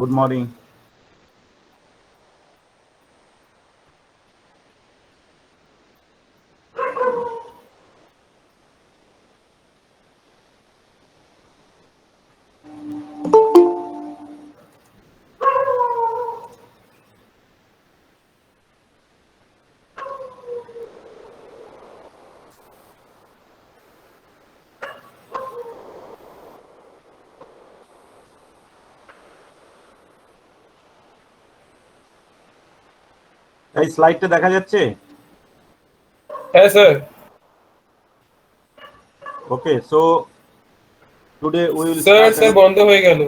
Good morning. এই স্লাইডটা দেখা যাচ্ছে? হ্যাঁ sir. Okay, so today we will sir start sir বন্ধ হয়ে গেল।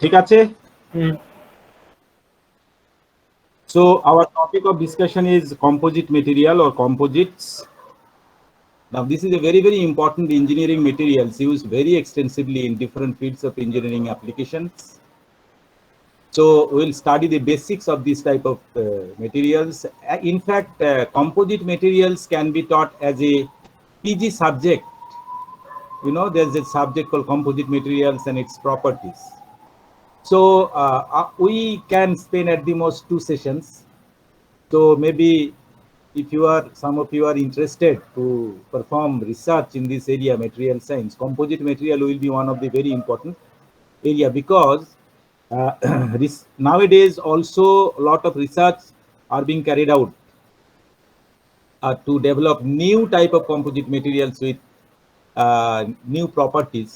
ঠিক আছে? হুম। So our topic of discussion is composite material or composites. Now this is a very important engineering materials used very extensively in different fields of engineering applications. So we'll study the basics of this type of materials. In fact, composite materials can be taught as a PG subject. You know, there's a subject called composite materials and its properties. So we can spend at the most 2 sessions. So maybe if some of you are interested to perform research in this area, material science, composite material will be one of the very important area, because nowadays also a lot of research are being carried out to develop new type of composite materials with new properties.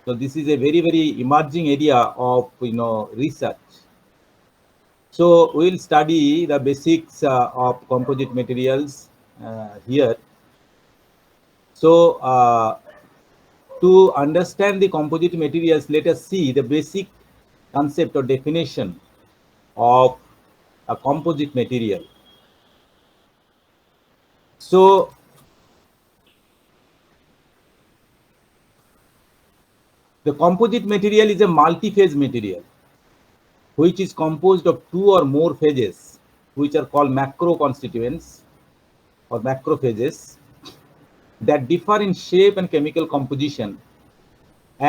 So this is a very emerging area of research. So we'll study the basics of composite materials here. So to understand the composite materials, let us see the basic concept or definition of a composite material. So the composite material is a multi-phase material which is composed of 2 or more phases, which are called macro constituents or macrophases, that differ in shape and chemical composition,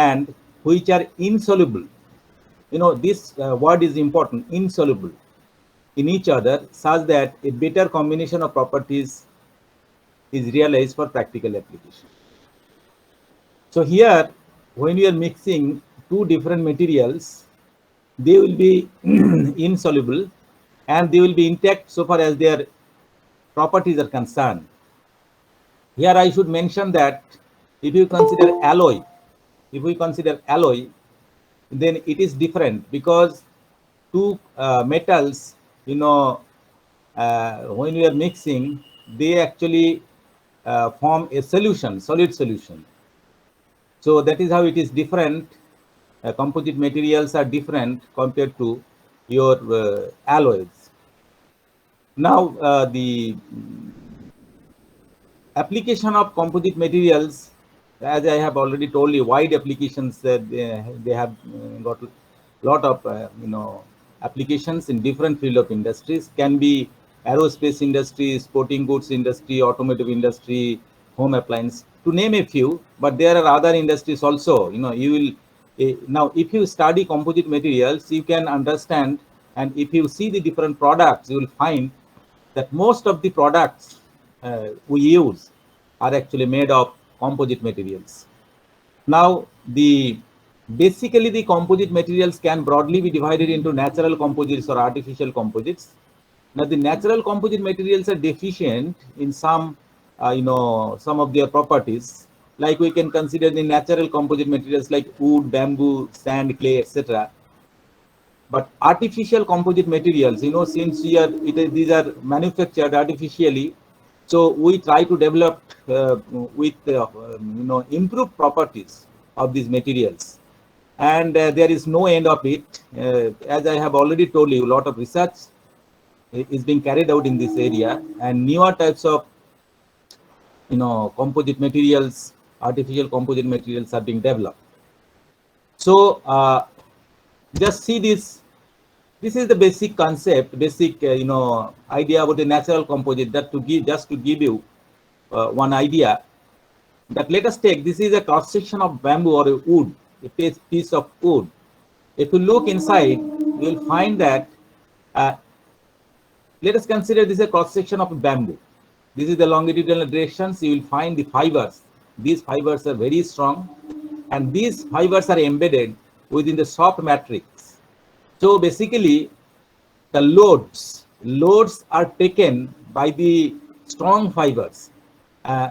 and which are insoluble. You know, this word is important, insoluble, in each other, such that a better combination of properties is realized for practical application. So here, when we are mixing 2 different materials, they will be insoluble and they will be intact so far as their properties are concerned. Here I should mention that if we consider alloy, then it is different, because 2 metals, when we are mixing, they actually form a solution, solid solution. So that is how it is different. Composite materials are different compared to your alloys. Now the application of composite materials, as I have already told you, wide applications. They have got a lot of applications in different field of industries. Can be aerospace industry, sporting goods industry, automotive industry, home appliance, to name a few. But there are other industries also. You will now, if you study composite materials, you can understand, and if you see the different products, you will find that most of the products we use are actually made of composite materials. Now, basically the composite materials can broadly be divided into natural composites or artificial composites. Now, the natural composite materials are deficient in some of their properties. Like we can consider the natural composite materials like wood, bamboo, sand, clay, etc. But artificial composite materials, since these are manufactured artificially, so we try to develop with improved properties of these materials, and there is no end of it. As I have already told you, a lot of research is being carried out in this area, and newer types of composite materials, artificial composite materials are being developed. So just see this. This is the basic concept, basic idea about the natural composite. That to give, just to give you one idea, that let us take, this is a cross section of bamboo or a wood, a piece of wood. If you look inside, you will find that let us consider this a cross section of bamboo. This is the longitudinal directions. You will find the fibers. These fibers are very strong, and these fibers are embedded within the soft matrix. So basically, the loads are taken by the strong fibers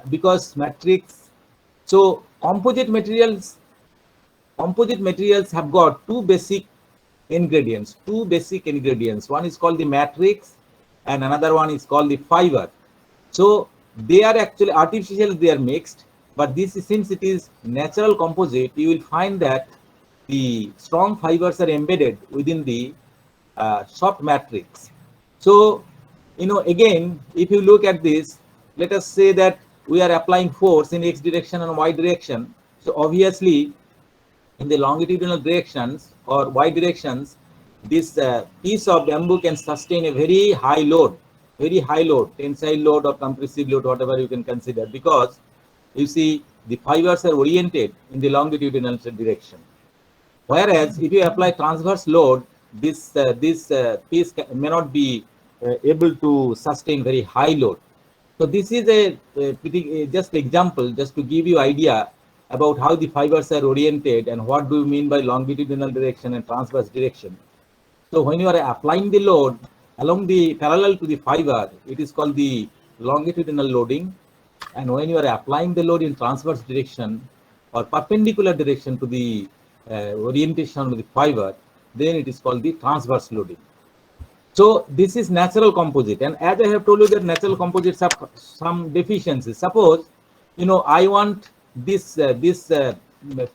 because matrix. So composite materials have got two basic ingredients. One is called the matrix, and another one is called the fiber. So they are actually artificial, they are mixed, but this is, since it is natural composite, you will find that the strong fibers are embedded within the soft matrix. So again, if you look at this, let us say that we are applying force in x direction and y direction. So obviously in the longitudinal directions or y directions, this piece of bamboo can sustain a very high load, tensile load or compressive load, whatever you can consider, because you see the fibers are oriented in the longitudinal direction. Whereas if you apply transverse load, this piece may not be able to sustain very high load. So this is a just example, just to give you idea about how the fibers are oriented and what do you mean by longitudinal direction and transverse direction. So when you are applying the load along the parallel to the fiber, it is called the longitudinal loading. And when you are applying the load in transverse direction or perpendicular direction to the orientation of the fiber, then it is called the transverse loading. So this is natural composite, and as I have told you that natural composites have some deficiencies. Suppose I want this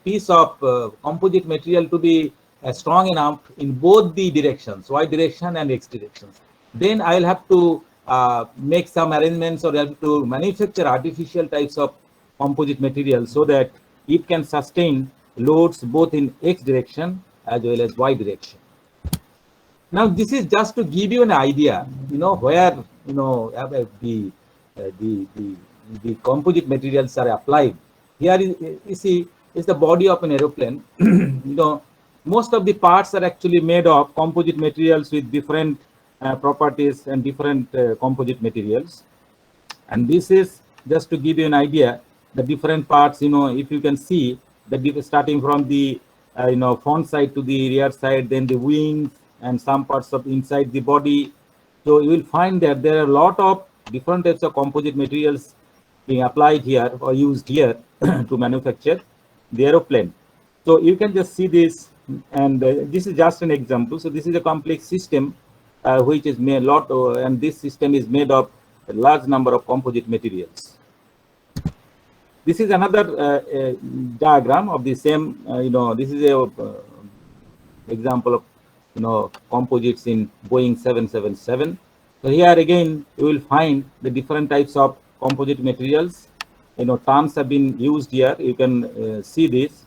piece of composite material to be strong enough in both the directions, y direction and x directions. Then I will have to make some arrangements or have to manufacture artificial types of composite material so that it can sustain loads both in x direction as well as y direction. Now this is just to give you an idea, where the composite materials are applied. Here is, you see, is the body of an aeroplane. Most of the parts are actually made of composite materials with different properties and different composite materials. And this is just to give you an idea, the different parts. If you can see that starting from the front side to the rear side, then the wings and some parts of inside the body. So you will find that there are a lot of different types of composite materials being applied here or used here to manufacture the aeroplane. So you can just see this, and this is just an example. So this is a complex system which is made and this system is made of a large number of composite materials. This is another diagram of the same. This is a example of composites in Boeing 777. So here again you will find the different types of composite materials. Terms have been used here. You can see this.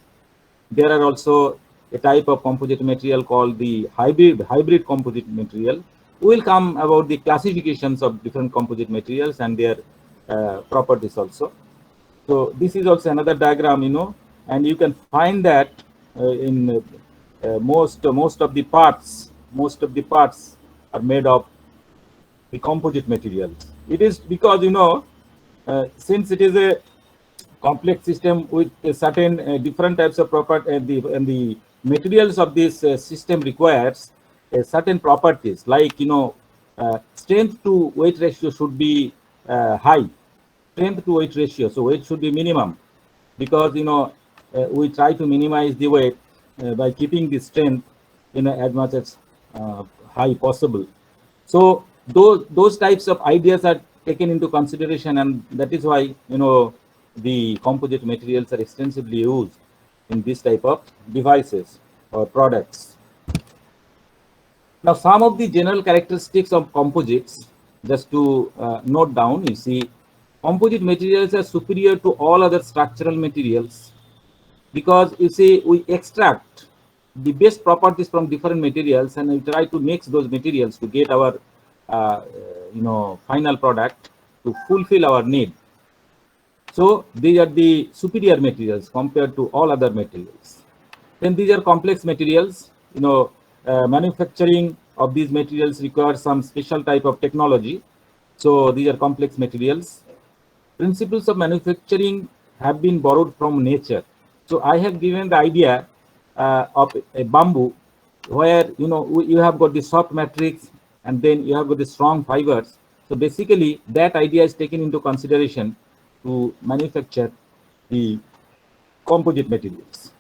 There are also a type of composite material called the hybrid composite material. We will come about the classifications of different composite materials and their properties also. So this is also another diagram, and you can find that in most of the parts are made of the composite materials. It is because since it is a complex system with a certain different types of property, and the materials of this system requires certain properties, like strength to weight ratio should be high. Strength to weight ratio, so weight should be minimum, because we try to minimize the weight by keeping the strength as much as high possible. So those types of ideas are taken into consideration, and that is why the composite materials are extensively used in this type of devices or products. Now, some of the general characteristics of composites, just to note down, you see, composite materials are superior to all other structural materials because you see, we extract the best properties from different materials and we try to mix those materials to get our, final product to fulfill our need. So these are the superior materials compared to all other materials. Then these are complex materials. Manufacturing of these materials requires some special type of technology. So these are complex materials. Principles of manufacturing have been borrowed from nature. So I have given the idea of a bamboo, where you have got the soft matrix and then you have got the strong fibers. So basically, that idea is taken into consideration to manufacture the composite materials.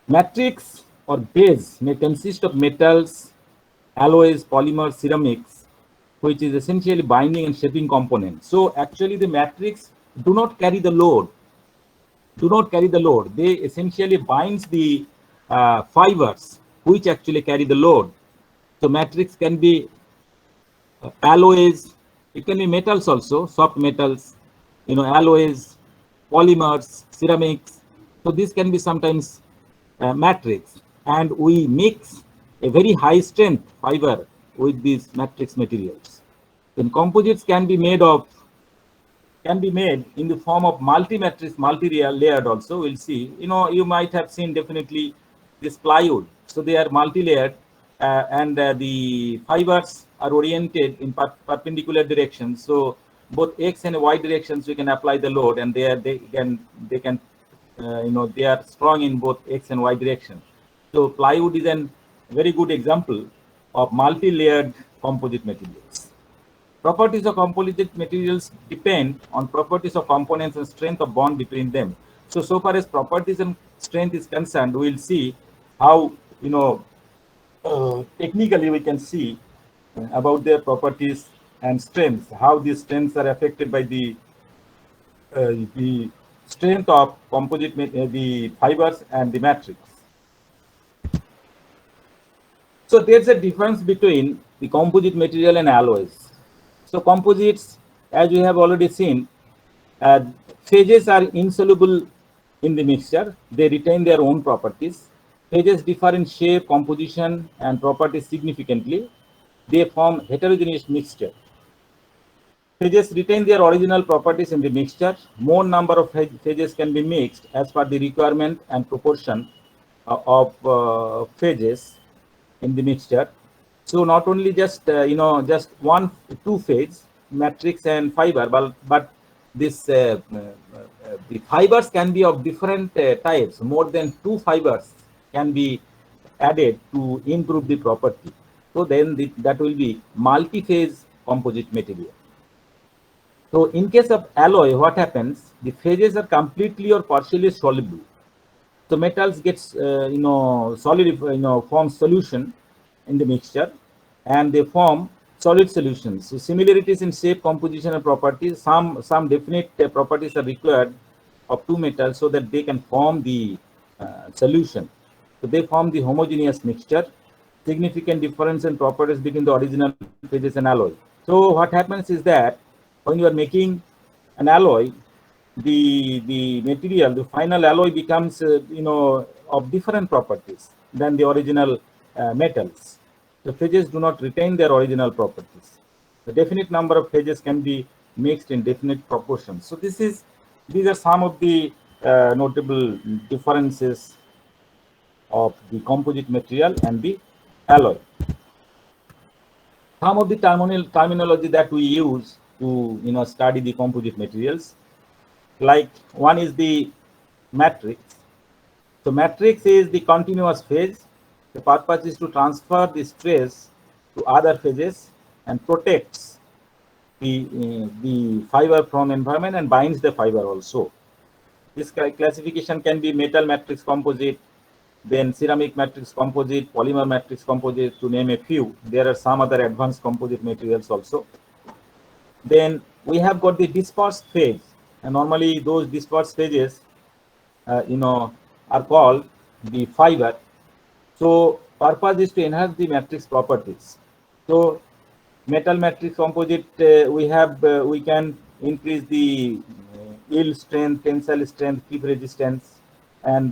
Matrix or base may consist of metals, alloys, polymers, ceramics, which is essentially binding and shaping components. So actually the matrix do not carry the load. They essentially binds the fibers which actually carry the load. So matrix can be alloys, it can be metals also, soft metals, alloys, polymers, ceramics. So this can be sometimes matrix, and we mix a very high strength fiber with these matrix materials. Then composites can be made in the form of multi-matrix, multi-layered also. We'll see. You might have seen definitely this plywood. So they are multi-layered, and the fibers are oriented in perpendicular directions. So both x and y directions we can apply the load, and they can they are strong in both x and y direction. So plywood is a very good example of multi-layered composite materials. Properties of composite materials depend on properties of components and strength of bond between them. So far as properties and strength is concerned, we'll see how, technically we can see about their properties and strengths, how these strengths are affected by the strength of composite, the fibers and the matrix. So there's a difference between the composite material and alloys. So composites, as we have already seen, phases are insoluble in the mixture. They retain their own properties. Phases differ in shape, composition, and properties significantly. They form heterogeneous mixture. Phases retain their original properties in the mixture. More number of phases can be mixed as per the requirement and proportion of phases in the mixture. So not only just just two phase matrix and fiber, but this the fibers can be of different types. More than two fibers can be added to improve the property. So then that will be multi-phase composite material. So in case of alloy, what happens? The phases are completely or partially soluble. So metals gets solid, form solution in the mixture, and they form solid solutions. So similarities in shape, composition, and properties. Some definite properties are required of two metals so that they can form the solution. So they form the homogeneous mixture. Significant difference in properties between the original phases and alloy. So what happens is that when you are making an alloy, the material, the final alloy becomes of different properties than the original metals. The phases do not retain their original properties. The definite number of phases can be mixed in definite proportions. So these are some of the notable differences of the composite material and the alloy. Some of the terminology that we use to study the composite materials, like one is the matrix. So matrix is the continuous phase. The purpose is to transfer the stress to other phases and protects the fiber from environment and binds the fiber also. This classification can be metal matrix composite, then ceramic matrix composite, polymer matrix composite, to name a few. There are some other advanced composite materials also. Then we have got the dispersed phase, and normally those dispersed phases are called the fiber. So purpose is to enhance the matrix properties. So metal matrix composite, we can increase the yield strength, tensile strength, heat resistance, and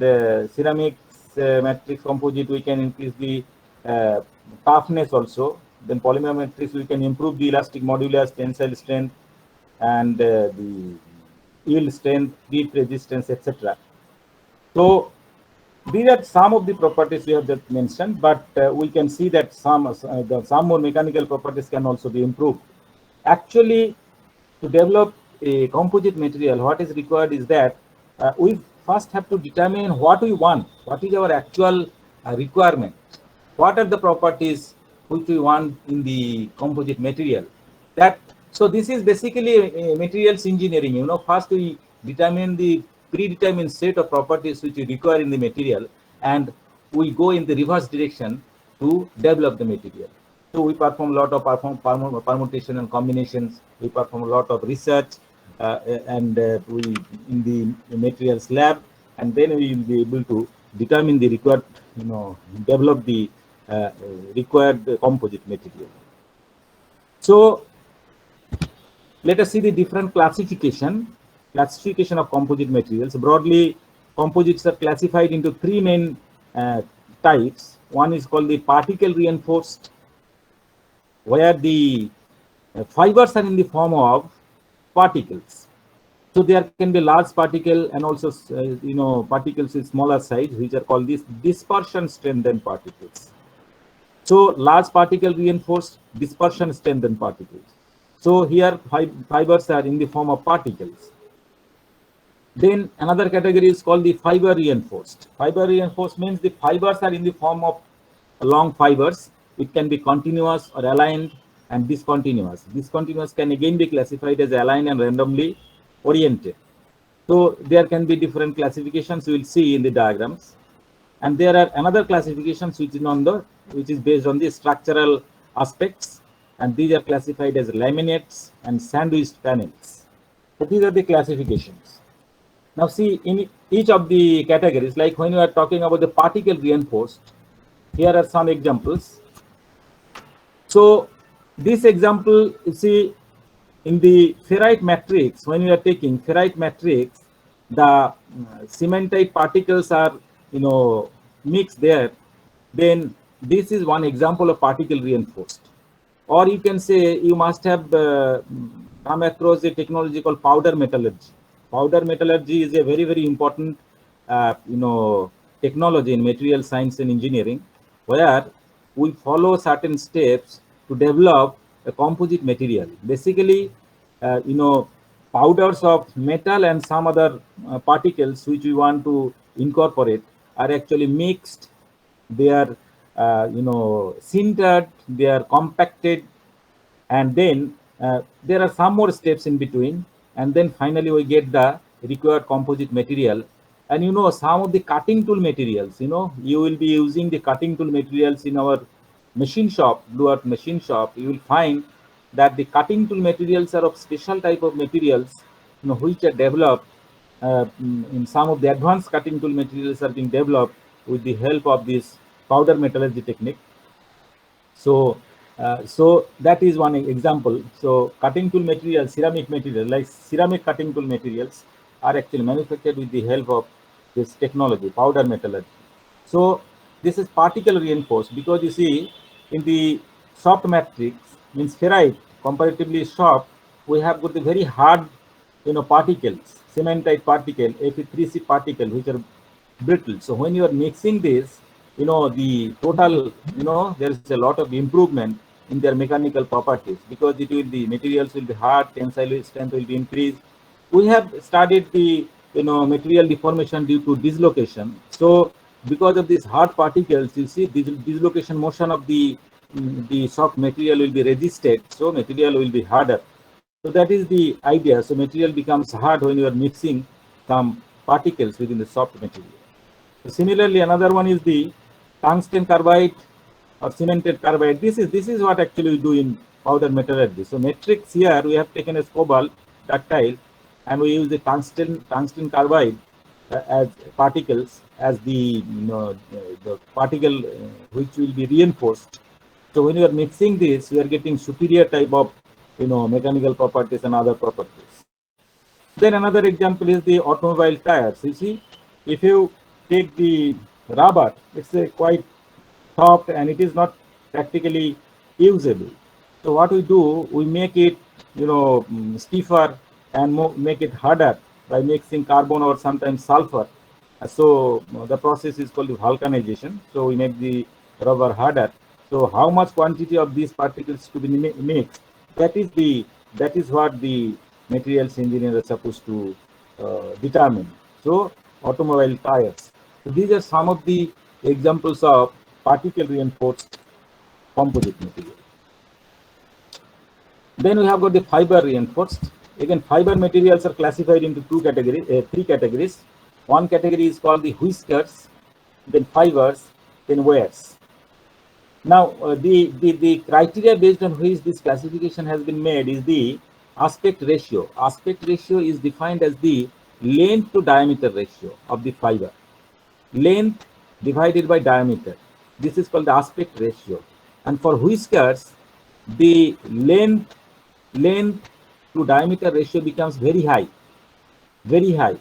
ceramics matrix composite we can increase the toughness also. Then polymer matrix we can improve the elastic modulus, tensile strength, and the yield strength, heat resistance, etc. So these are some of the properties we have just mentioned, but we can see that some more mechanical properties can also be improved. Actually, to develop a composite material, what is required is that we first have to determine what we want, what is our actual requirement, what are the properties which we want in the composite material. So this is basically materials engineering. First we determine the predetermined set of properties which we require in the material, and we go in the reverse direction to develop the material. So we perform a lot of permutation and combinations. We perform a lot of research, and we in the materials lab, and then we will be able to determine the required, develop the required composite material. So let us see the different classification of composite materials. Broadly, composites are classified into three main types. One is called the particle reinforced, where the fibers are in the form of particles. So there can be large particle and also particles with smaller size, which are called these dispersion strengthened particles. So large particle reinforced, dispersion strengthened particles. So here fibers are in the form of particles. Then another category is called the fiber reinforced. Fiber reinforced means the fibers are in the form of long fibers. It can be continuous or aligned and discontinuous. Discontinuous can again be classified as aligned and randomly oriented. So there can be different classifications we will see in the diagrams. And there are another classifications which is based on the structural aspects, and these are classified as laminates and sandwiched panels. So these are the classifications. Now see, in each of the categories, like when we are talking about the particle reinforced, here are some examples. So this example, you see, in the ferrite matrix, when you are taking ferrite matrix, the cementite particles are mixed there. Then this is one example of particle reinforced. Or you can say you must have come across a technology called powder metallurgy. Powder metallurgy is a very, very important technology in material science and engineering, where we follow certain steps to develop a composite material. Basically, powders of metal and some other particles which we want to incorporate are actually mixed. They are sintered, they are compacted, and then there are some more steps in between, and then finally we get the required composite material. And some of the cutting tool materials, you will be using the cutting tool materials in our machine shop, Blue Earth machine shop. You will find that the cutting tool materials are of special type of materials, which are developed in some of the advanced cutting tool materials are being developed with the help of this powder metallurgy technique. So that is one example. So cutting tool materials, ceramic material, like ceramic cutting tool materials are actually manufactured with the help of this technology, powder metallurgy. So this is particle reinforced, because you see in the soft matrix, means ferrite, comparatively soft, we have got the very hard particles, cementite particle, Fe3C particle, which are brittle. So when you are mixing this, the total, there is a lot of improvement in their mechanical properties, because the materials will be hard, tensile strength will be increased. We have studied the material deformation due to dislocation. So because of these hard particles, you see the dislocation motion of the soft material will be resisted, so material will be harder. So that is the idea. So material becomes hard when you are mixing some particles within the soft material. So similarly, another one is the tungsten carbide or cemented carbide. This is what actually we do in powder metallurgy. So matrix here we have taken as cobalt ductile, and we use the tungsten carbide as particles as the particle which will be reinforced. So when you are mixing this, you are getting superior type of mechanical properties and other properties. Then another example is the automobile tires. You see, if you take the rubber, it's a quite soft and it is not practically usable. So what we do, we make it stiffer and make it harder by mixing carbon or sometimes sulfur. So the process is called the vulcanization. So we make the rubber harder. So how much quantity of these particles to be mixed? That is what the materials engineer is supposed to determine. So automobile tires. So these are some of the examples of particle reinforced composite material. Then we have got the fiber reinforced. Again, fiber materials are classified into three categories. One category is called the whiskers, then fibers, then wears. Now, the criteria based on which this classification has been made is the aspect ratio. Aspect ratio is defined as the length to diameter ratio of the fiber. Length divided by diameter. This is called the aspect ratio. And for whiskers, the length to diameter ratio becomes very high, very high.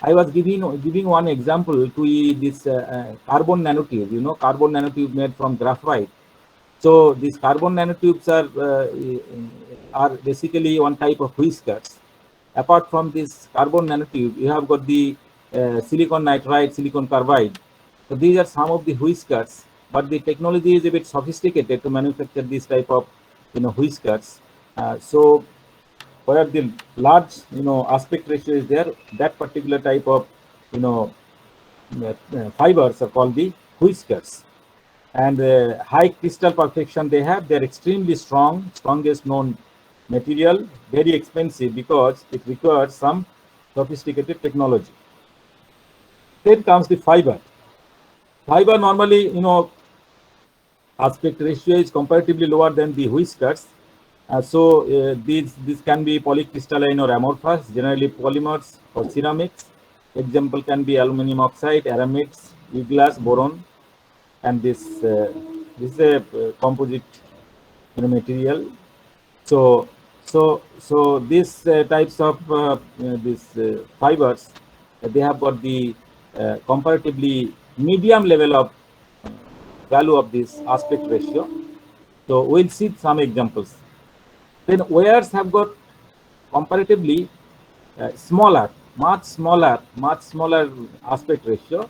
I was giving one example to this carbon nanotube. Carbon nanotube made from graphite. So these carbon nanotubes are basically one type of whiskers. Apart from this carbon nanotube, you have got the silicon nitride, silicon carbide. So these are some of the whiskers, but the technology is a bit sophisticated to manufacture this type of whiskers. So where the large aspect ratio is there, that particular type of fibers are called the whiskers. And high crystal perfection they have. They're extremely strong, strongest known material, very expensive because it requires some sophisticated technology. Then comes the fiber. Fiber normally, aspect ratio is comparatively lower than the whiskers. These can be polycrystalline or amorphous, generally polymers or ceramics. Example can be aluminum oxide, aramids, e-glass, boron, and this is a composite material. So these types of these fibers, they have got the comparatively medium level of value of this aspect ratio. So we'll see some examples. Then wears have got comparatively smaller, much smaller aspect ratio.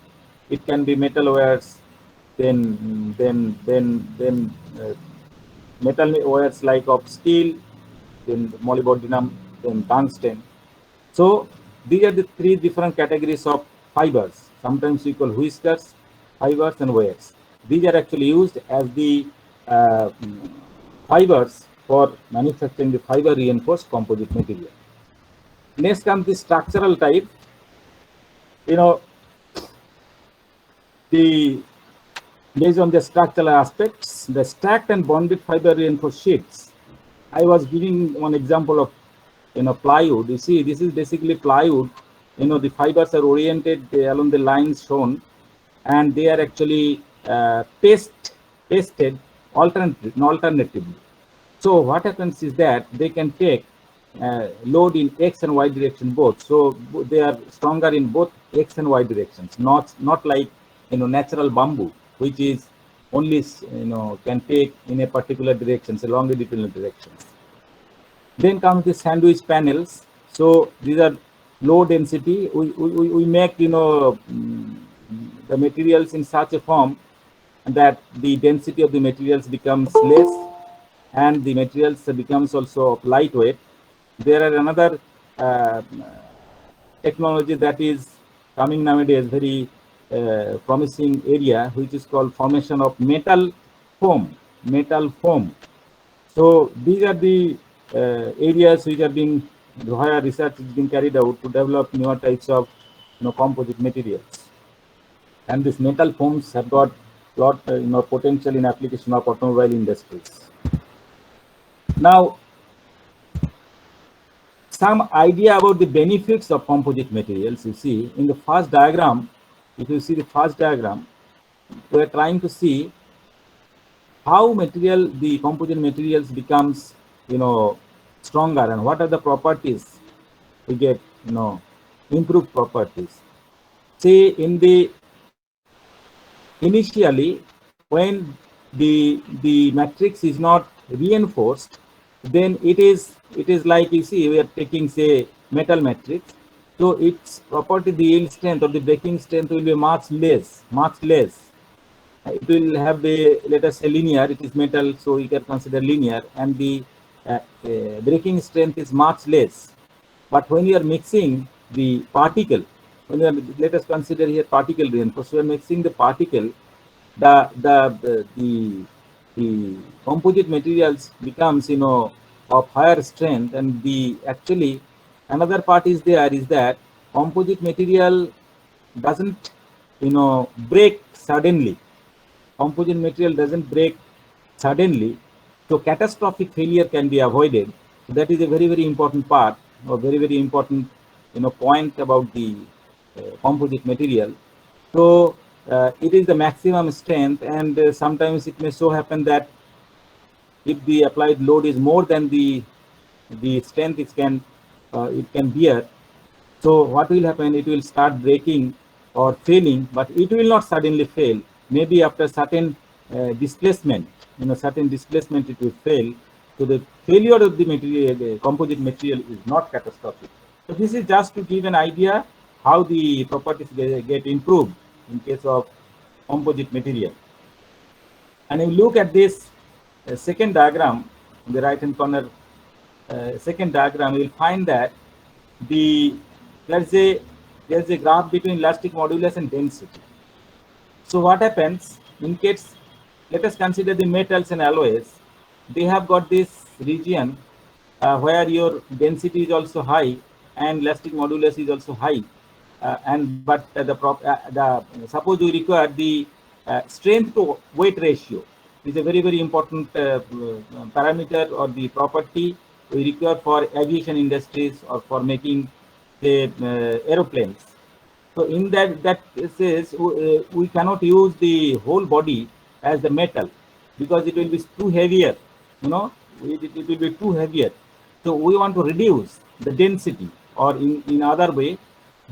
It can be metal wears, then metal wears like of steel, then molybdenum, then tungsten. So these are the three different categories of fibers. Sometimes we call whiskers, fibers, and wears. These are actually used as the fibers for manufacturing the fiber reinforced composite material. Next comes the structural type. Based on the structural aspects, the stacked and bonded fiber reinforced sheets. I was giving one example of plywood. You see, this is basically plywood. The fibers are oriented along the lines shown, and they are actually pasted alternatively. So what happens is that they can take load in X and Y direction both. So they are stronger in both X and Y directions, not like natural bamboo, which is only can take in a particular direction, so longitudinal directions. Then comes the sandwich panels. So these are low density. We make the materials in such a form that the density of the materials becomes less, and the materials becomes also lightweight. There are another technology that is coming nowadays, very promising area, which is called formation of metal foam. So these are the areas which are being, where research is being carried out to develop newer types of composite materials. And these metal foams have got lot potential in application of automobile industries. Now, some idea about the benefits of composite materials. You see, in the first diagram, if you see the first diagram, we are trying to see how the composite materials becomes, stronger, and what are the properties we get, improved properties. See, initially, when the matrix is not reinforced, then it is like, you see, we are taking, say, metal matrix. So its property, the yield strength or the breaking strength will be much less. It will have a, let us say, linear. It is metal, so we can consider linear, and the breaking strength is much less. But when you are mixing the particle, let us consider here particle reinforcement. We are mixing the particle, the composite materials becomes, of higher strength, and the actually another part is that composite material doesn't, break suddenly. Composite material doesn't break suddenly, so catastrophic failure can be avoided. So that is a very, very important part, or very, very important, point about the composite material. So it is the maximum strength, and sometimes it may so happen that if the applied load is more than the strength it can bear, so what will happen? It will start breaking or failing, but it will not suddenly fail. Maybe after certain displacement, certain displacement, it will fail. So the failure of the material, the composite material, is not catastrophic. So this is just to give an idea how the properties get improved in case of composite material. And if you look at this second diagram in the right hand corner, second diagram, you will find that the there's a graph between elastic modulus and density. So what happens in case, let us consider the metals and alloys. They have got this region where your density is also high and elastic modulus is also high, and but the suppose we require the strength to weight ratio is a very, very important parameter or the property we require for aviation industries or for making the aeroplanes. So in that says we cannot use the whole body as the metal, because it will be too heavier. It will be too heavier. So we want to reduce the density, or in other way,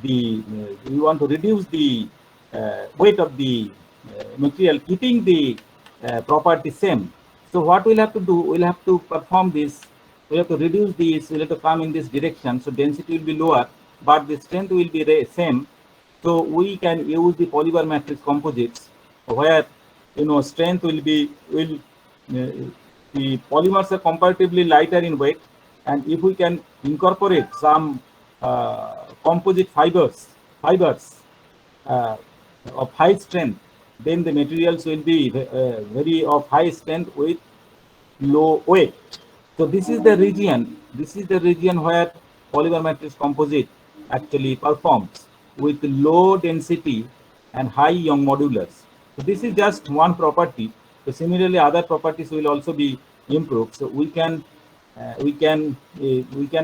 we want to reduce the weight of the material, keeping the property same. So what we'll have to do, we'll have to perform this. We have to reduce this. We'll have to come in this direction. So density will be lower, but the strength will be the same. So we can use the polymer matrix composites, where strength will the polymers are comparatively lighter in weight, and if we can incorporate some composite fibers of high strength, then the materials will be very of high strength with low weight. So this is the region. This is the region where polymer matrix composite actually performs with low density and high Young modulus. So this is just one property. So similarly, other properties will also be improved. So we can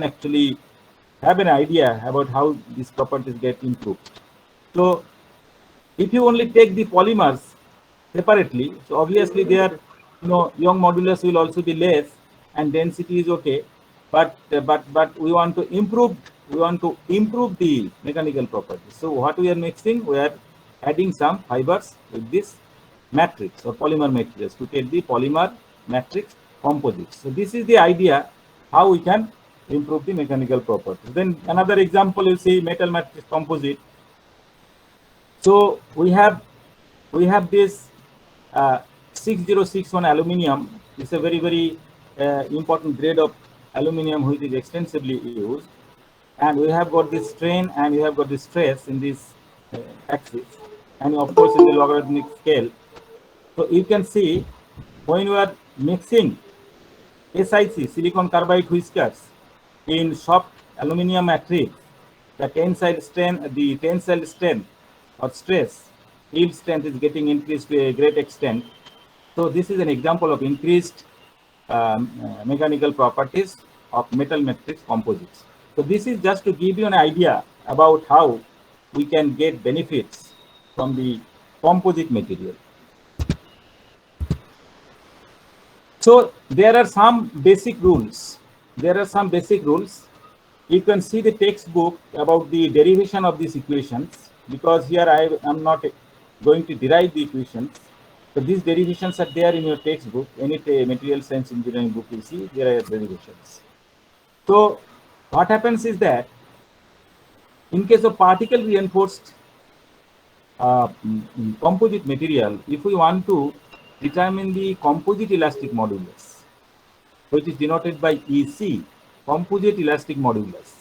actually have an idea about how these properties get improved. So if you only take the polymers separately, so obviously their Young modulus will also be less and density is okay, but we want to improve the mechanical properties. So what we are mixing, we are adding some fibers with this matrix or polymer materials to get the polymer matrix composites. So this is the idea how we can improve the mechanical properties. Then another example, you see metal matrix composite. So we have this 6061 aluminum. It's a very, very important grade of aluminum which is extensively used, and we have got this strain and we have got this stress in this axis, and of course in the logarithmic scale. So you can see when you are mixing SiC, silicon carbide whiskers, in soft aluminum matrix, the tensile strength or stress, yield strength is getting increased to a great extent. So this is an example of increased mechanical properties of metal matrix composites. So this is just to give you an idea about how we can get benefits from the composite material. So there are some basic rules. There are some basic rules. You can see the textbook about the derivation of these equations, because here I am not going to derive the equations. So these derivations are there in your textbook. Any material science engineering book you see, there are derivations. So what happens is that in case of particle reinforced composite material, if we want to determine the composite elastic modulus, which is denoted by EC, composite elastic modulus.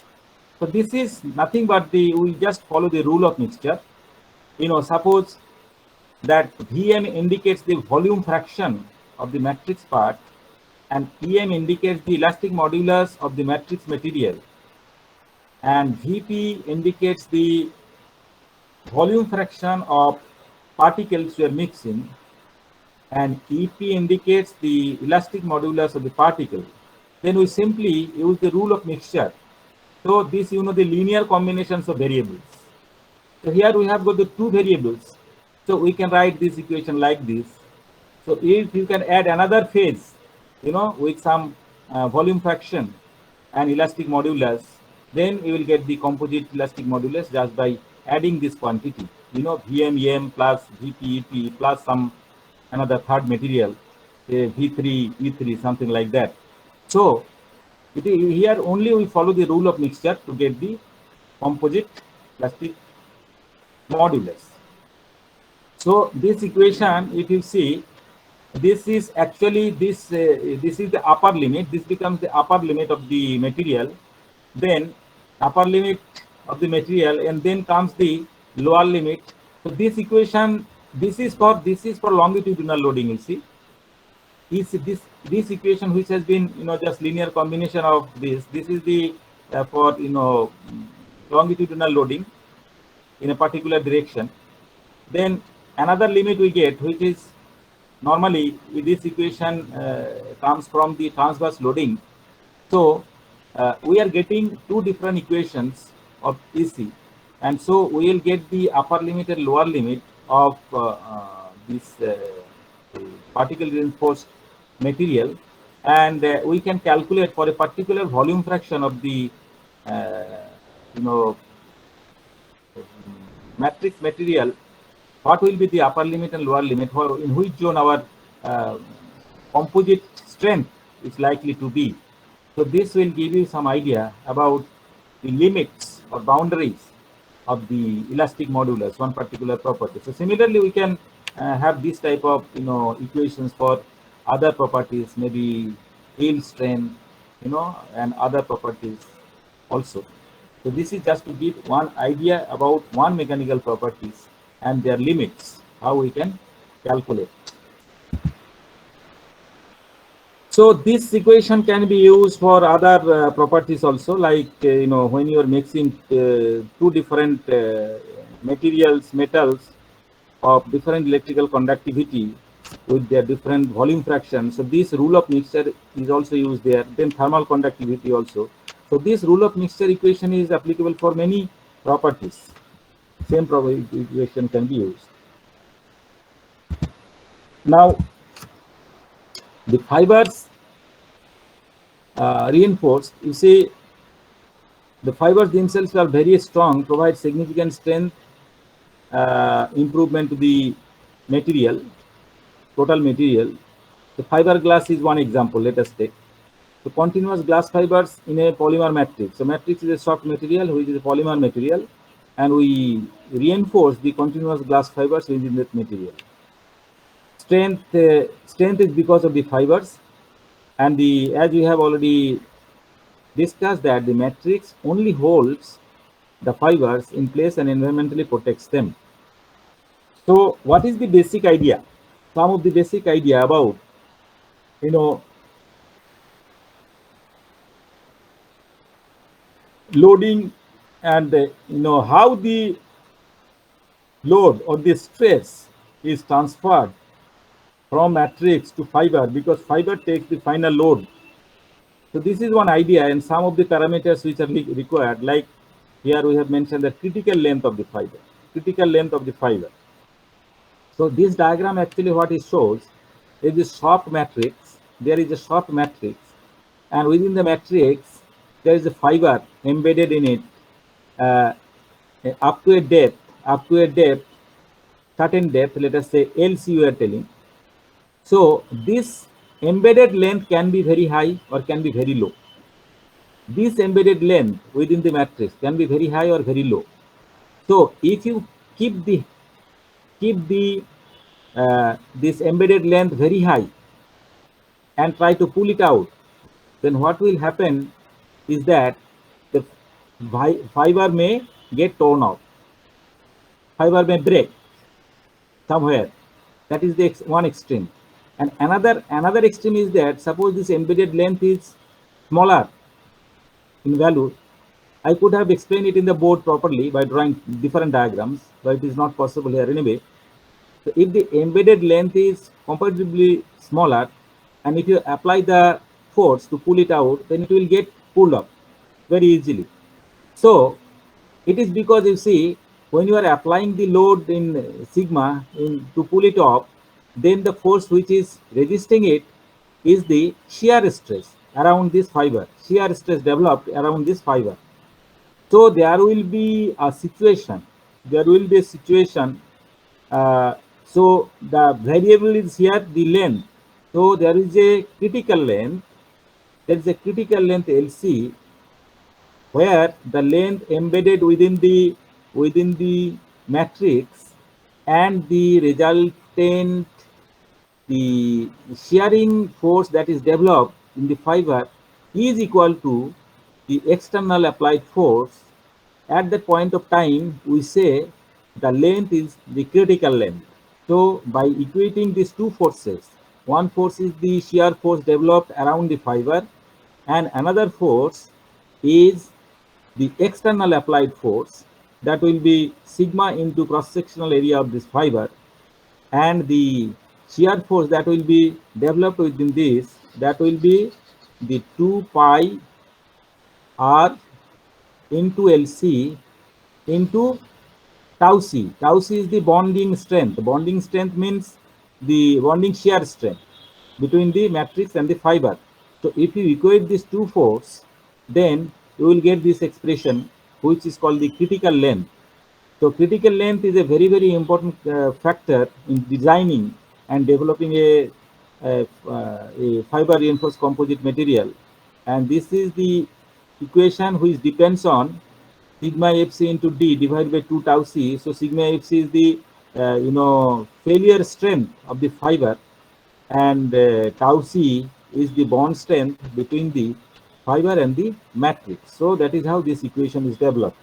So this is nothing but we just follow the rule of mixture. Suppose that Vm indicates the volume fraction of the matrix part, and Em indicates the elastic modulus of the matrix material, and Vp indicates the volume fraction of particles we are mixing, and EP indicates the elastic modulus of the particle. Then we simply use the rule of mixture. So this, the linear combinations of variables. So here we have got the two variables. So we can write this equation like this. So if you can add another phase, with some volume fraction and elastic modulus, then we will get the composite elastic modulus just by adding this quantity, Vm, Em plus Vp, Ep plus some another third material, say V3, E3, something like that. So here only we follow the rule of mixture to get the composite elastic modulus. So this equation, if you see, this is actually this is the upper limit. This becomes the upper limit of the material, then upper limit of the material, and then comes the lower limit. So this equation, this is for longitudinal loading. You see, this equation, which has been just linear combination of this. This is the for longitudinal loading in a particular direction. Then another limit we get, which is normally this equation comes from the transverse loading. So we are getting two different equations of EC, and so we will get the upper limit and lower limit of this particle reinforced material, and we can calculate for a particular volume fraction of the matrix material what will be the upper limit and lower limit, for in which zone our composite strength is likely to be. So this will give you some idea about the limits or boundaries of the elastic modulus, one particular property. So similarly, we can have this type of equations for other properties, maybe yield strength, and other properties also. So this is just to give one idea about one mechanical properties and their limits, how we can calculate. So this equation can be used for other properties also, like when you are mixing two different metals of different electrical conductivity with their different volume fractions. So this rule of mixture is also used there. Then thermal conductivity also. So this rule of mixture equation is applicable for many properties. Same equation can be used. Now, the fibers reinforced, you see, the fibers themselves are very strong, provide significant strength improvement to the material, total material. The fiberglass is one example, let us take. So continuous glass fibers in a polymer matrix. So matrix is a soft material, which is a polymer material, and we reinforce the continuous glass fibers within that material. Strength is because of the fibers, and as we have already discussed that the matrix only holds the fibers in place and environmentally protects them. So what is the basic idea? Some of the basic idea about loading and how the load or the stress is transferred from matrix to fiber, because fiber takes the final load So this is one idea, and some of the parameters which are required, like here we have mentioned the critical length of the fiber. Critical length of the fiber. So this diagram actually what it shows is a soft matrix. There is a soft matrix, and within the matrix there is a fiber embedded in it uh, up to a depth, certain depth. Let us say LC we are telling. So this embedded length can be very high or can be very low. This embedded length within the matrix can be very high or very low. So if you keep the this embedded length very high and try to pull it out, then what will happen is that the fiber may get torn off, fiber may break somewhere. That is the one extreme. And another extreme is that suppose this embedded length is smaller in value. I could have explained it in the board properly by drawing different diagrams, but it is not possible here anyway. So if the embedded length is comparatively smaller, and if you apply the force to pull it out, then it will get pulled up very easily. So it is because you see, when you are applying the load in sigma to pull it off, then the force which is resisting it is the shear stress around this fiber, shear stress developed around this fiber. So there will be a situation, so the variable is here the length. So there is a critical length, LC, where the length embedded within the matrix and the resultant the shearing force that is developed in the fiber is equal to the external applied force. At that point of time, we say the length is the critical length. So by equating these two forces, one force is the shear force developed around the fiber, and another force is the external applied force, that will be sigma into cross-sectional area of this fiber, and the shear force that will be developed within this, that will be the 2 pi r into LC into tau c. Tau c is the bonding strength. Bonding strength means the bonding shear strength between the matrix and the fiber. So if you equate these two forces, then you will get this expression which is called the critical length. So critical length is a very important factor in designing and developing a fiber reinforced composite material, and this is the equation which depends on sigma fc into d divided by 2 tau c. So sigma fc is the failure strength of the fiber, and tau c is the bond strength between the fiber and the matrix. So that is how this equation is developed.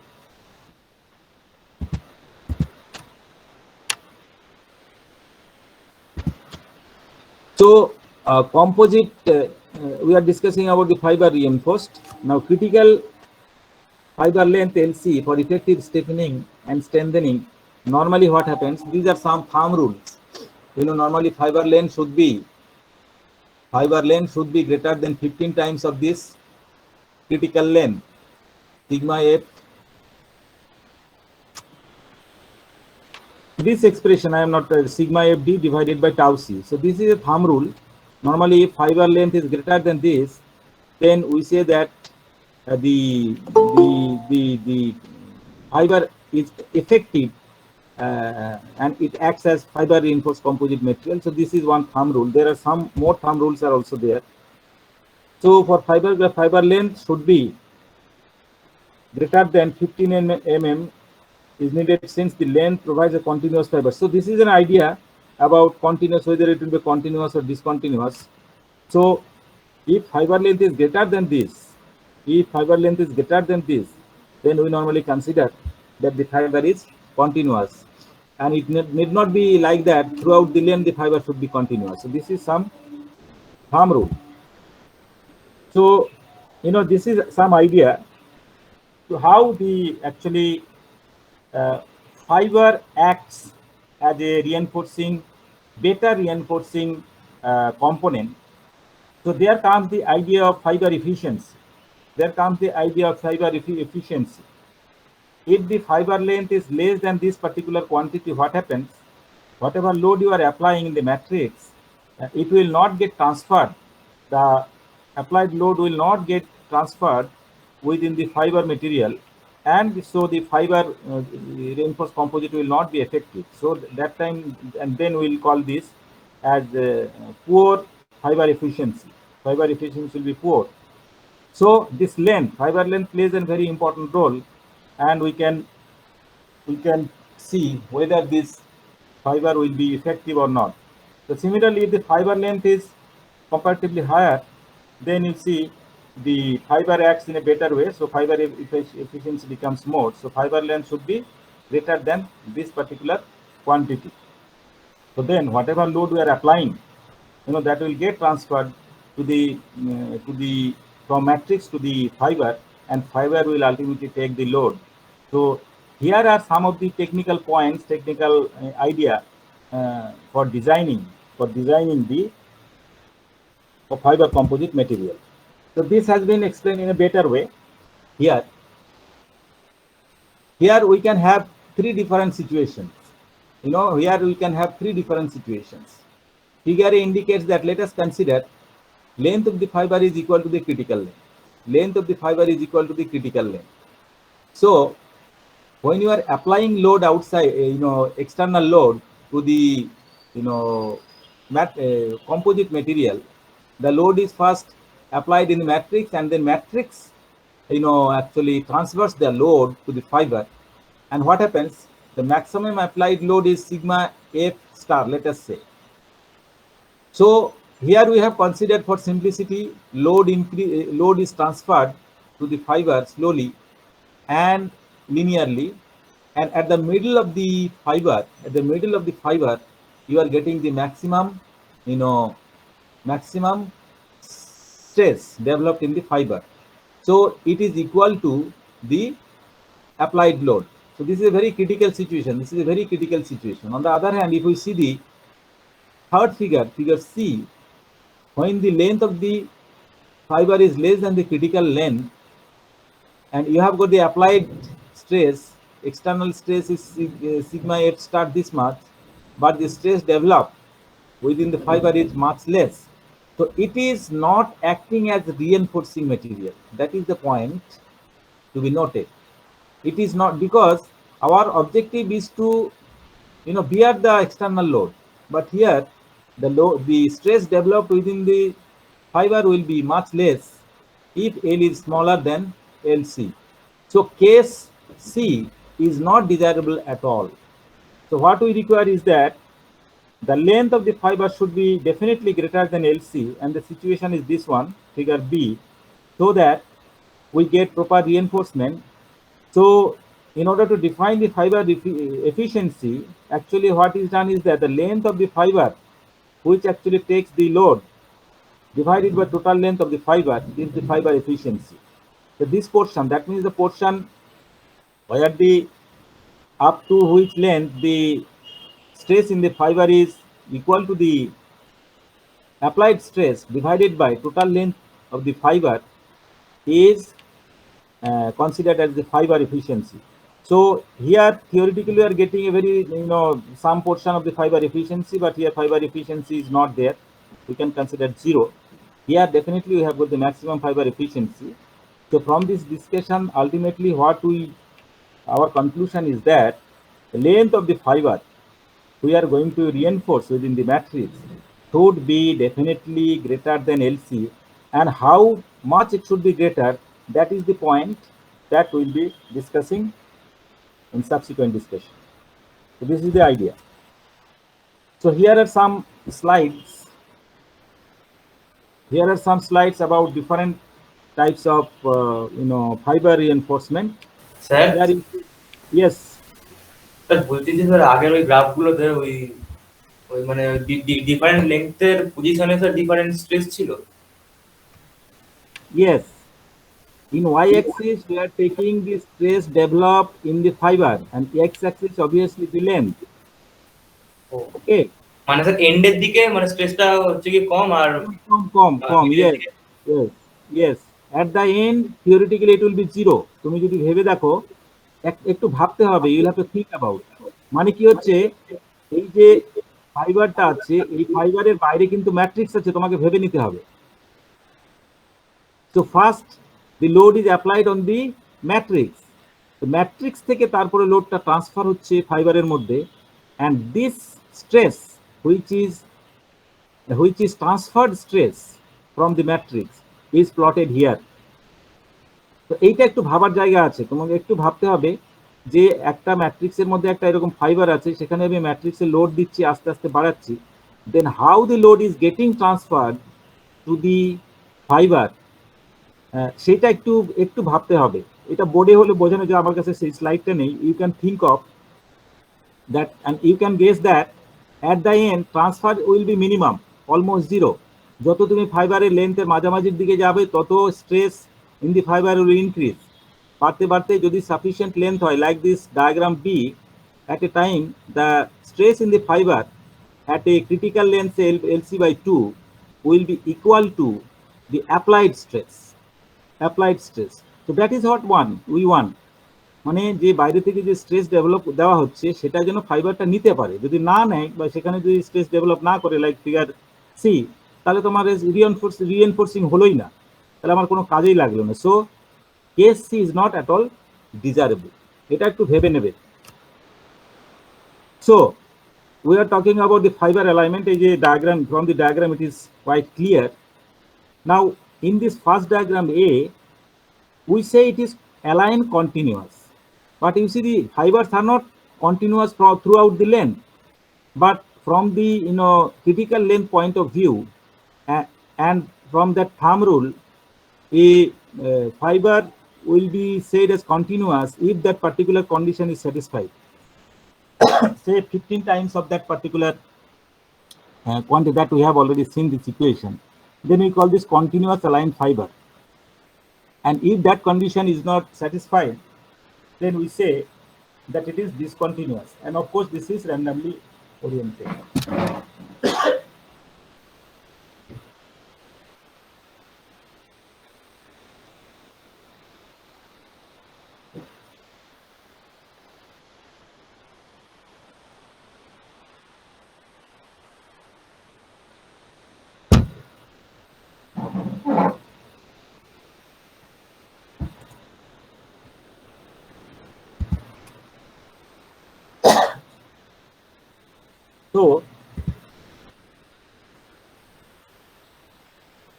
So composite, we are discussing about the fiber reinforced. Now critical fiber length LC for effective stiffening and strengthening. Normally what happens, these are some thumb rules. Normally fiber length should be greater than 15 times of this critical length, sigma f. This expression I am not sigma fd divided by tau c. So this is a thumb rule. Normally if fiber length is greater than this, then we say that the fiber is effective and it acts as fiber reinforced composite material. So this is one thumb rule. There are some more thumb rules are also there. So for fiber, the fiber length should be greater than 15 mm is needed, since the length provides a continuous fiber. So this is an idea about continuous, whether it will be continuous or discontinuous. So if fiber length is greater than this, then we normally consider that the fiber is continuous, and it need not be like that throughout the length the fiber should be continuous. So this is some thumb rule. So this is some idea to how the actually fiber acts as a better reinforcing component So there comes the idea of fiber efficiency. There comes the idea of fiber efficiency. If the fiber length is less than this particular quantity, what happens? Whatever load you are applying in the matrix, it will not get transferred. The applied load will not get transferred within the fiber material, and so the fiber reinforced composite will not be effective. So that time, and then we'll call this as poor fiber efficiency. Fiber efficiency will be poor. So this length, fiber length plays a very important role, and we can see whether this fiber will be effective or not. So similarly, if the fiber length is comparatively higher, then you see the fiber acts in a better way. So fiber efficiency becomes more. So fiber length should be greater than this particular quantity. So then whatever load we are applying, that will get transferred to the from matrix to the fiber, and fiber will ultimately take the load. So here are some of the technical points, technical idea for designing the fiber composite material. So this has been explained in a better way here. Here we can have three different situations. Here we can have three different situations. Figure indicates that, let us consider, length of the fiber is equal to the critical length. Length of the fiber is equal to the critical length. So when you are applying load outside, external load to the, composite material, the load is first applied in the matrix, and then matrix, actually transfers the load to the fiber. And what happens? The maximum applied load is sigma F star, let us say. So here we have considered, for simplicity, load is transferred to the fiber slowly and linearly, and at the middle of the fiber, you are getting the maximum stress developed in the fiber. So it is equal to the applied load. So this is a very critical situation. On the other hand, if we see the third figure C, when the length of the fiber is less than the critical length, and you have got the applied stress, external stress is sigma F star this much, but the stress developed within the fiber is much less. So it is not acting as reinforcing material. That is the point to be noted. It is not, because our objective is to bear the external load, but here the stress developed within the fiber will be much less if L is smaller than LC. So case C is not desirable at all. So what we require is that the length of the fiber should be definitely greater than LC, and the situation is this one, figure B, so that we get proper reinforcement. So in order to define the fiber efficiency, actually what is done is that the length of the fiber, which actually takes the load, divided by total length of the fiber, is the fiber efficiency. So this portion, that means the portion where the up to which length the stress in the fiber is equal to the applied stress divided by total length of the fiber, is considered as the fiber efficiency. So here theoretically we are getting a very, some portion of the fiber efficiency, but here fiber efficiency is not there. We can consider 0. Here definitely we have got the maximum fiber efficiency. So from this discussion, ultimately our conclusion is that the length of the fiber we are going to reinforce within the matrix should be definitely greater than LC, and how much it should be greater, that is the point that we will be discussing in subsequent discussion. So this is the idea. So here are some slides. Here are some slides about different types of fiber reinforcement. Sir Yes. Sir বলছি যে sir আগের ওই গ্রাফগুলোতে ওই ওই মানে different লেন্থের পজিশনে sir different stress ছিল। Yes. In y-axis, we are taking the stress developed in the fiber, and x-axis obviously the length. Okay. মানে স্যার এন্ডের দিকে মানে স্ট্রেসটা হচ্ছে কি কম আর কম middle এর ইয়েস দিকে yes yes at the end theoretically it will be zero. তুমি যদি ভেবে দেখো, একটু ভাবতে হবে, you'll have to think about. মানে কি হচ্ছে, এই যে ফাইবারটা আছে, এই ফাইবারের বাইরে কিন্তু ম্যাট্রিক্স আছে, তোমাকে ভেবে নিতে হবে। So first the load is applied on the matrix, matrix থেকে তারপরে লোডটা ট্রান্সফার হচ্ছে ফাইবারের মধ্যে, and this stress which is transferred stress from the matrix is plotted here. তো এইটা একটু ভাবার জায়গা আছে, তোমাকে একটু ভাবতে হবে যে একটা ম্যাট্রিক্সের মধ্যে একটা এরকম ফাইবার আছে, সেখানে আমি ম্যাট্রিক্সে লোড দিচ্ছি, আস্তে আস্তে বাড়াচ্ছি, then how the load is getting transferred to the fibre, সেটা একটু একটু ভাবতে হবে। এটা বোর্ডে হলে বোঝানো যায়, আমার কাছে সেই স্লাইডটা নেই। You can think of that and you can guess that at the end transfer will be minimum, almost zero. যত তুমি ফাইবারের লেন্থের মাঝামাঝির দিকে যাবে, তত stress in the fiber will increase. বাড়তে বাড়তে যদি সাফিসিয়েন্ট লেন্থ হয়, like this diagram B, at a time the stress in the fiber at a critical length LC by 2 will be equal to the applied stress. So that is what we want. মানে যে বাইরে থেকে যে stress develop দেওয়া হচ্ছে, সেটা যেন ফাইবারটা নিতে পারে। যদি না নেয় বা সেখানে যদি স্ট্রেস ডেভেলপ না করে, লাইক ফিগার সি, তাহলে তোমার রিএনফোর্সিং হলোই না, তাহলে আমার কোনো কাজেই লাগলো না। So case C is not at all desirable, এটা একটু ভেবে নেবে। So we are talking about the fiber alignment. এই যে diagram, from the diagram it is quite clear. Now in this first diagram A, we say it is aligned continuous, but you see the fibers are not continuous throughout the length, but from the critical length point of view, and from that thumb rule, a fiber will be said as continuous if that particular condition is satisfied. Say 15 times of that particular quantity that we have already seen this equation, then we call this continuous aligned fiber. And if that condition is not satisfied, then we say that it is discontinuous. And of course, this is randomly oriented. So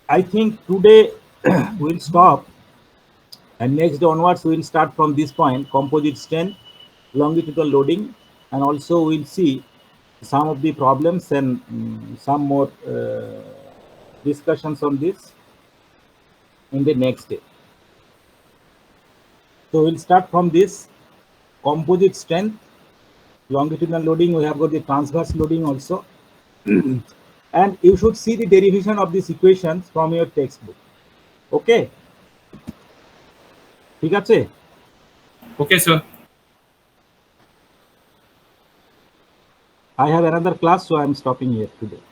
I think today we'll stop, and next day onwards we'll start from this point, composite strength, longitudinal loading, and also we'll see some of the problems and some more discussions on this in the next day. So we'll start from this composite strength, longitudinal loading. We have got the transverse loading also. And you should see the derivation of these equations from your textbook. Okay? ঠিক আছে? Okay, sir. I have another class, so I'm stopping here today.